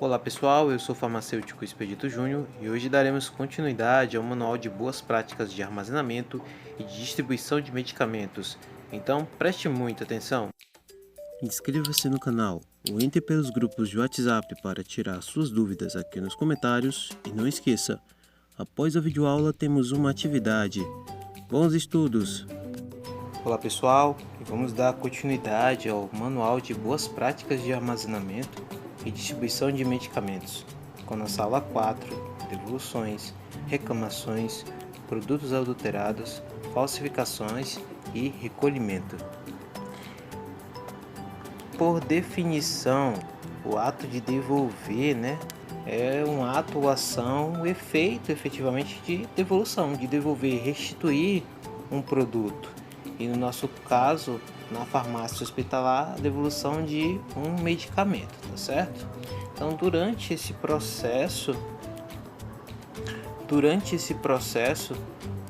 Olá pessoal, eu sou o farmacêutico Expedito Júnior e hoje daremos continuidade ao Manual de Boas Práticas de Armazenamento e de Distribuição de Medicamentos. Então preste muita atenção. Inscreva-se no canal ou entre pelos grupos de WhatsApp para tirar suas dúvidas aqui nos comentários e não esqueça, após a videoaula temos uma atividade. Bons estudos! Olá pessoal, vamos dar continuidade ao Manual de Boas Práticas de Armazenamento e Distribuição de Medicamentos, com a nossa aula 4, devoluções, reclamações, produtos adulterados, falsificações e recolhimento. Por definição, o ato de devolver, é um ato ou ação, um efeito efetivamente de devolução, de devolver, restituir um produto. E no nosso caso, na farmácia hospitalar, a devolução de um medicamento, tá certo? Então, durante esse processo,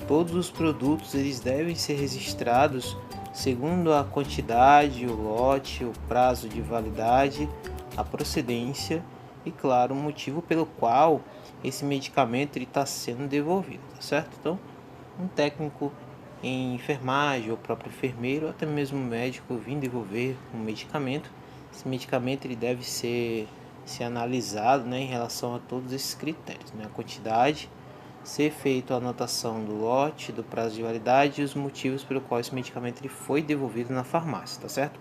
todos os produtos eles devem ser registrados segundo a quantidade, o lote, o prazo de validade, a procedência e, claro, o motivo pelo qual esse medicamento está sendo devolvido, tá certo? Então, um técnico em enfermagem, ou o próprio enfermeiro, ou até mesmo o médico vir devolver um medicamento. Esse medicamento ele deve ser analisado, em relação a todos esses critérios, a quantidade, ser feita a anotação do lote, do prazo de validade e os motivos pelo qual esse medicamento ele foi devolvido na farmácia, tá certo?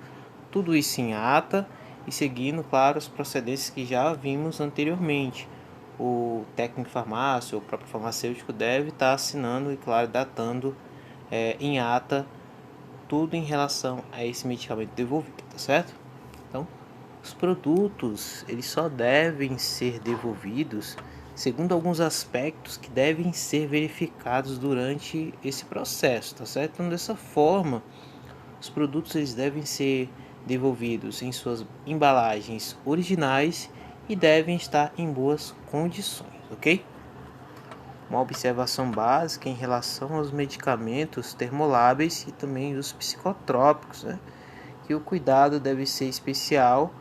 Tudo isso em ata e seguindo, claro, as procedências que já vimos anteriormente. O técnico de farmácia, ou o próprio farmacêutico deve estar assinando e, claro, datando em ata tudo em relação a esse medicamento devolvido, tá certo? Então, os produtos eles só devem ser devolvidos segundo alguns aspectos que devem ser verificados durante esse processo, tá certo? Então, dessa forma, os produtos eles devem ser devolvidos em suas embalagens originais e devem estar em boas condições, ok? Uma observação básica em relação aos medicamentos termoláveis e também os psicotrópicos, que o cuidado deve ser especial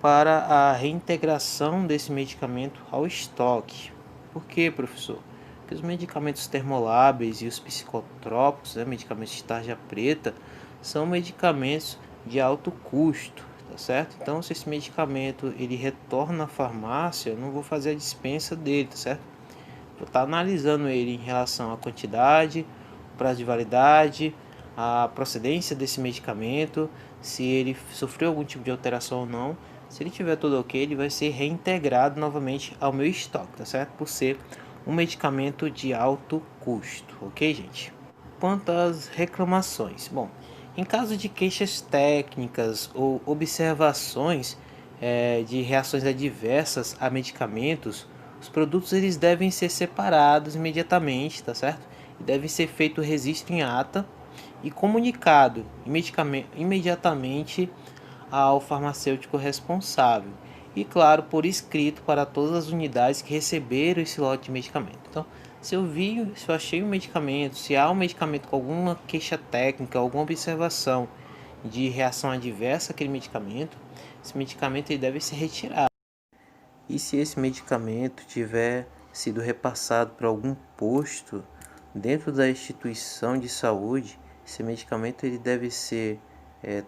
para a reintegração desse medicamento ao estoque. Por quê, professor? Porque os medicamentos termoláveis e os psicotrópicos, medicamentos de tarja preta, são medicamentos de alto custo, tá certo? Então, se esse medicamento ele retorna à farmácia, eu não vou fazer a dispensa dele, tá certo? Vou estar analisando ele em relação à quantidade, prazo de validade, a procedência desse medicamento, se ele sofreu algum tipo de alteração ou não. Se ele tiver tudo ok, ele vai ser reintegrado novamente ao meu estoque, tá certo? Por ser um medicamento de alto custo, ok, gente? Quanto às reclamações, bom, em caso de queixas técnicas ou observações de reações adversas a medicamentos, os produtos eles devem ser separados imediatamente, tá certo? E deve ser feito o registro em ata e comunicado imediatamente ao farmacêutico responsável. E claro, por escrito para todas as unidades que receberam esse lote de medicamento. Então, se eu achei um medicamento, se há um medicamento com alguma queixa técnica, alguma observação de reação adversa àquele medicamento, esse medicamento ele deve ser retirado. E se esse medicamento tiver sido repassado para algum posto dentro da instituição de saúde, esse medicamento ele deve ser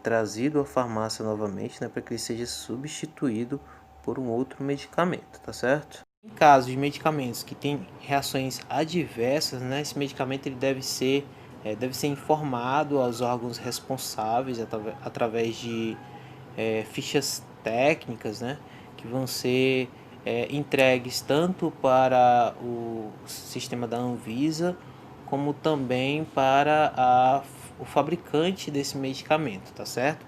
trazido à farmácia novamente, para que ele seja substituído por um outro medicamento, tá certo? Em caso de medicamentos que têm reações adversas, esse medicamento ele deve ser informado aos órgãos responsáveis através de fichas técnicas, que vão ser entregues tanto para o sistema da Anvisa como também para o fabricante desse medicamento, tá certo?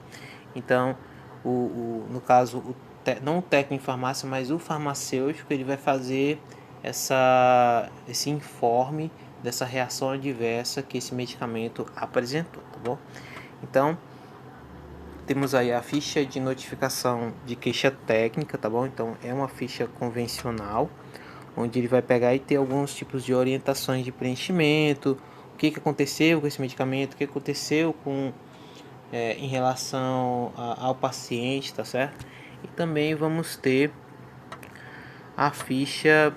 Então, no caso, não o técnico em farmácia, mas o farmacêutico, ele vai fazer esse informe dessa reação adversa que esse medicamento apresentou, tá bom? Então, temos aí a ficha de notificação de queixa técnica, tá bom? Então, é uma ficha convencional, onde ele vai pegar e ter alguns tipos de orientações de preenchimento, o que aconteceu com esse medicamento, o que aconteceu em relação ao paciente, tá certo? E também vamos ter a ficha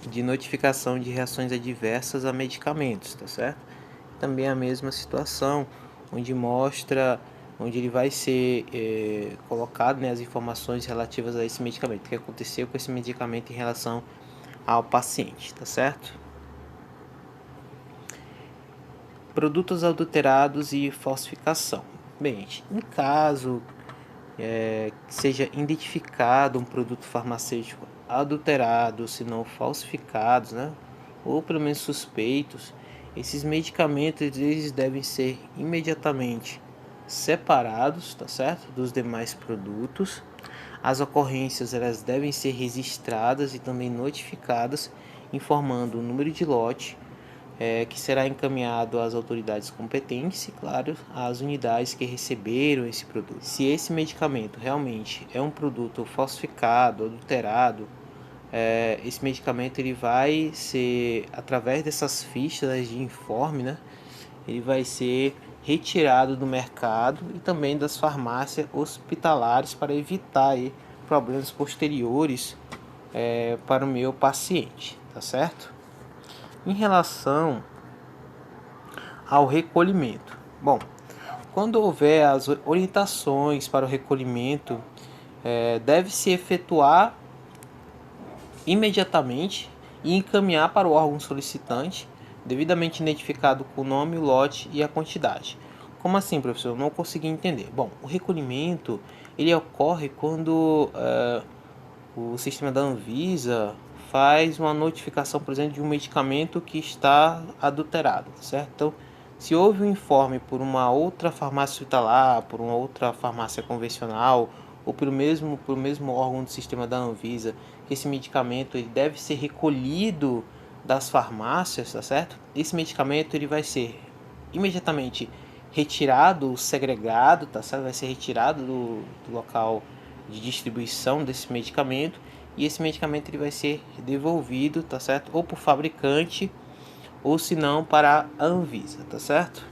de notificação de reações adversas a medicamentos, tá certo? Também a mesma situação, onde mostra, onde ele vai ser colocado, né, as informações relativas a esse medicamento, o que aconteceu com esse medicamento em relação ao paciente, tá certo? Produtos adulterados e falsificação. Bem, em caso que seja identificado um produto farmacêutico adulterado, se não falsificados, né, ou pelo menos suspeitos, esses medicamentos eles devem ser imediatamente separados, tá certo, dos demais produtos. As ocorrências elas devem ser registradas e também notificadas, informando o número de lote, que será encaminhado às autoridades competentes e, claro, às unidades que receberam esse produto. Se esse medicamento realmente é um produto falsificado, adulterado, esse medicamento ele vai ser, através dessas fichas de informe, né, ele vai ser retirado do mercado e também das farmácias hospitalares para evitar aí problemas posteriores para o meu paciente, tá certo? Em relação ao recolhimento. Bom, quando houver as orientações para o recolhimento, deve-se efetuar imediatamente e encaminhar para o órgão solicitante, devidamente identificado com o nome, o lote e a quantidade. Como assim, professor? Eu não consegui entender. Bom, o recolhimento ele ocorre quando o sistema da Anvisa faz uma notificação, por exemplo, de um medicamento que está adulterado, certo? Então, se houve um informe por uma outra farmácia hospitalar, por uma outra farmácia convencional, ou pelo mesmo órgão do sistema da Anvisa, que esse medicamento ele deve ser recolhido das farmácias, tá certo? Esse medicamento ele vai ser imediatamente retirado, segregado, tá certo? Vai ser retirado do local de distribuição desse medicamento e esse medicamento ele vai ser devolvido, tá certo? Ou para o fabricante ou se não para a Anvisa, tá certo?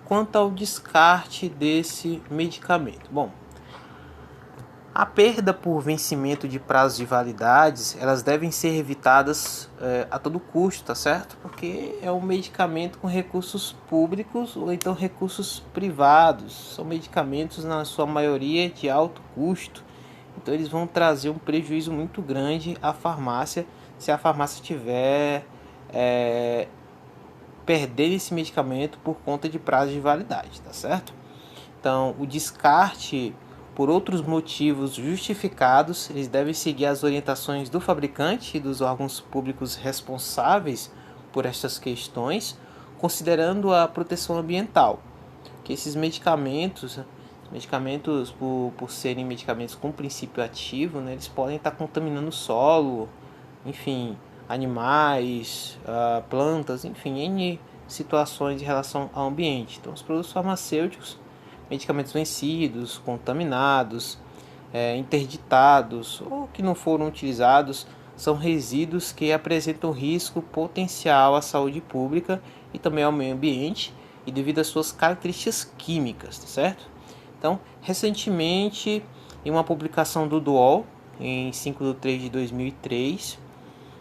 Quanto ao descarte desse medicamento, bom, a perda por vencimento de prazos de validades, elas devem ser evitadas a todo custo, tá certo? Porque é um medicamento com recursos públicos ou então recursos privados. São medicamentos, na sua maioria, de alto custo. Então eles vão trazer um prejuízo muito grande à farmácia se a farmácia tiver perdendo esse medicamento por conta de prazo de validade, tá certo? Então, o descarte por outros motivos justificados, eles devem seguir as orientações do fabricante e dos órgãos públicos responsáveis por estas questões, considerando a proteção ambiental, que esses medicamentos por serem medicamentos com princípio ativo, né, eles podem estar contaminando o solo, enfim, animais, plantas, enfim, N situações em relação ao ambiente. Então, os produtos farmacêuticos, medicamentos vencidos, contaminados, interditados ou que não foram utilizados, são resíduos que apresentam risco potencial à saúde pública e também ao meio ambiente e devido às suas características químicas, tá certo? Então, recentemente, em uma publicação do DUOL, em 5 de 3 de 2003,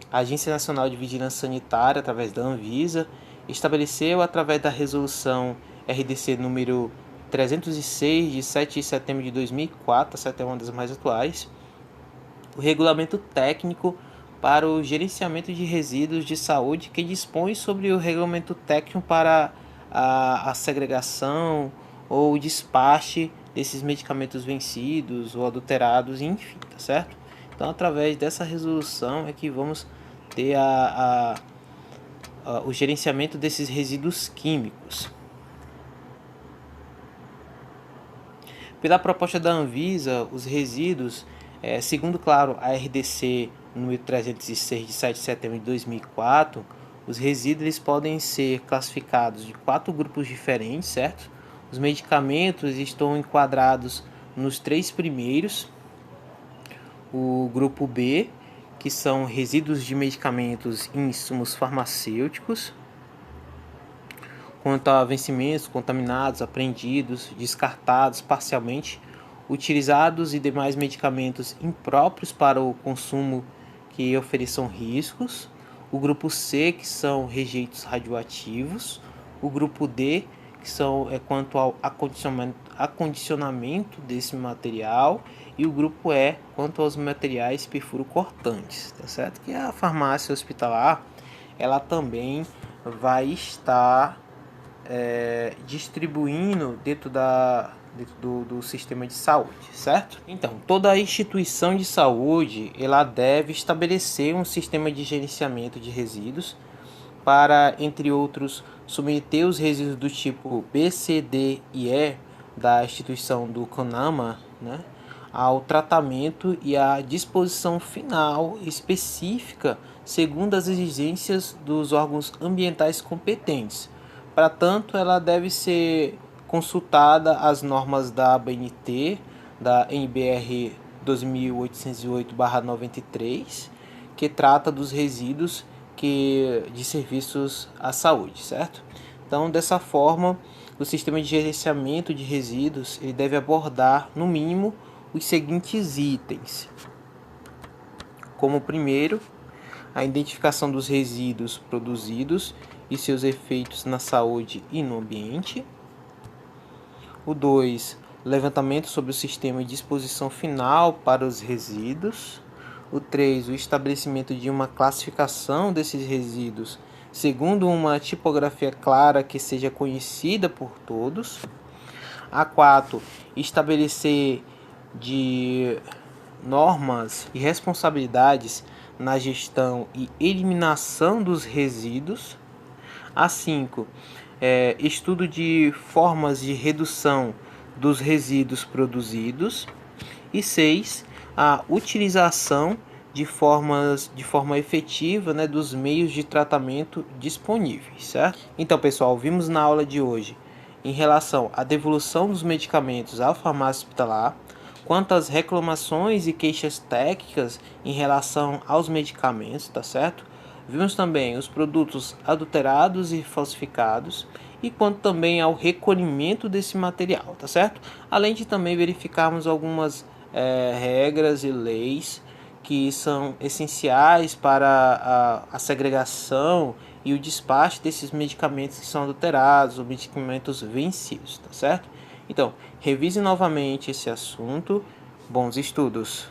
a Agência Nacional de Vigilância Sanitária, através da Anvisa, estabeleceu, através da resolução RDC número 306, de 7 de setembro de 2004, essa é uma das mais atuais, o regulamento técnico para o gerenciamento de resíduos de saúde, que dispõe sobre o regulamento técnico para a segregação ou o despache desses medicamentos vencidos ou adulterados, enfim, tá certo? Então, através dessa resolução é que vamos ter o gerenciamento desses resíduos químicos. Pela proposta da Anvisa, os resíduos, segundo, claro, a RDC número 306 de 7 de setembro de 2004, os resíduos eles podem ser classificados de 4 grupos diferentes, certo? Os medicamentos estão enquadrados nos 3 primeiros. O grupo B, que são resíduos de medicamentos e insumos farmacêuticos. Quanto a vencimentos contaminados, apreendidos, descartados parcialmente utilizados e demais medicamentos impróprios para o consumo que ofereçam riscos. O grupo C, que são rejeitos radioativos. O grupo D, que são quanto ao acondicionamento desse material. E o grupo E, quanto aos materiais perfuro-cortantes, tá certo? Que a farmácia hospitalar, ela também vai estar distribuindo dentro do sistema de saúde, certo? Então, toda instituição de saúde, ela deve estabelecer um sistema de gerenciamento de resíduos para, entre outros, submeter os resíduos do tipo B, C, D e E da instituição do CONAMA, né, ao tratamento e à disposição final específica segundo as exigências dos órgãos ambientais competentes. Para tanto, ela deve ser consultada as normas da ABNT, da NBR 2808/93, que trata dos resíduos de serviços à saúde, certo? Então, dessa forma, o sistema de gerenciamento de resíduos ele deve abordar, no mínimo, os seguintes itens. Como primeiro, a identificação dos resíduos produzidos e seus efeitos na saúde e no ambiente. O 2, levantamento sobre o sistema de disposição final para os resíduos. O 3, o estabelecimento de uma classificação desses resíduos segundo uma tipografia clara que seja conhecida por todos. A 4, estabelecer de normas e responsabilidades na gestão e eliminação dos resíduos. A 5, estudo de formas de redução dos resíduos produzidos. E 6, a utilização de forma efetiva, né, dos meios de tratamento disponíveis, certo? Então, pessoal, vimos na aula de hoje em relação à devolução dos medicamentos à farmácia hospitalar, quanto às reclamações e queixas técnicas em relação aos medicamentos, tá certo? Vimos também os produtos adulterados e falsificados e quanto também ao recolhimento desse material, tá certo? Além de também verificarmos algumas regras e leis que são essenciais para a segregação e o despacho desses medicamentos que são adulterados ou medicamentos vencidos, tá certo? Então, revise novamente esse assunto. Bons estudos!